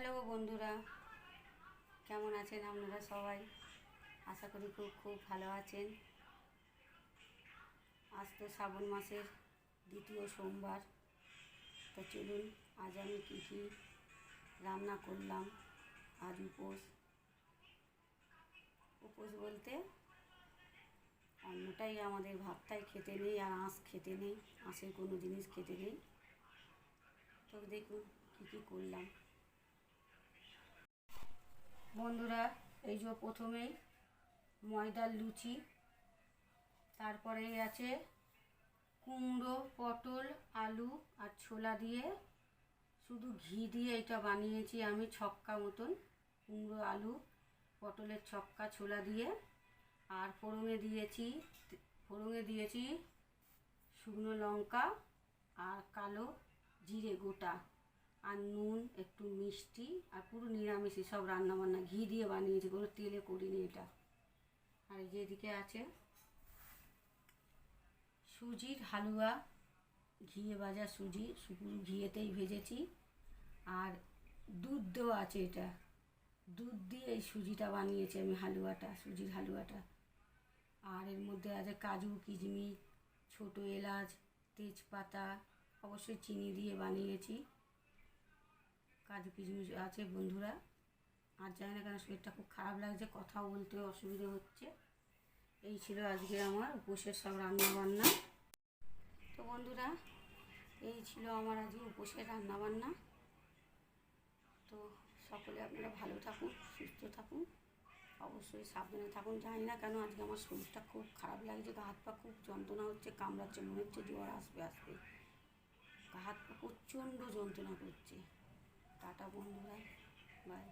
Hello বন্ধুরা, কেমন আছেন আপনারা সবাই? আশা করি খুব খুব ভালো আছেন। আজ তো শ্রাবণ মাসের দ্বিতীয় সোমবার। তো চলুন আজ আমি কী কী রান্না করলাম। আজ উপোস বলতে অন্যটাই আমাদের, ভাতটাই খেতে নেই আর আঁশ খেতে নেই, আঁশের কোনো জিনিস খেতে নেই। তো দেখুন কী কী করলাম বন্ধুরা। এই যে প্রথমেই ময়দার লুচি, তারপরে আছে কুমড়ো, পটল, আলু আর ছোলা দিয়ে শুধু ঘি দিয়ে এটা বানিয়েছি আমি ছক্কা মতন। কুমড়ো, আলু, পটলের ছক্কা, ছোলা দিয়ে। আর ফোড়নে দিয়েছি শুকনো লঙ্কা আর কালো জিরে গোটা, আর নুন, একটু মিষ্টি, আর পুরো নিরামিষই সব রান্নাবান্না ঘি দিয়ে বানিয়েছি, কোনো তেলে করিনি এটা। আর যেদিকে আছে সুজির হালুয়া, ঘিয়ে ভাজা সুজি, শুধু ঘিয়েতেই ভেজেছি। আর দুধ দেওয়া আছে, এটা দুধ দিয়ে এই সুজিটা বানিয়েছি আমি, হালুয়াটা, সুজির হালুয়াটা। আর এর মধ্যে আছে কাজু, কিশমিশ, ছোটো এলাচ, তেজপাতা, অবশ্যই চিনি দিয়ে বানিয়েছি। কাজু কিশমিশ আছে বন্ধুরা। আর জানি না কেন শরীরটা খুব খারাপ লাগছে, কথাও বলতে অসুবিধে হচ্ছে। এই ছিল আজকে আমার উপোসের সব রান্নাবান্না। তো বন্ধুরা, এই ছিল আমার আজকে উপোসের রান্নাবান্না। তো সকলে আপনারা ভালো থাকুন, সুস্থ থাকুন, অবশ্যই সাবধানে থাকুন। জানি না কেন আজকে আমার শরীরটা খুব খারাপ লাগছে, গা হাত পা খুব যন্ত্রণা হচ্ছে, কামড়াচ্ছে, মনে হচ্ছে জ্বর আসবে আসবে। গা হাত পা প্রচণ্ড যন্ত্রণা করছে। টাটা বন্ধুরা, বাই।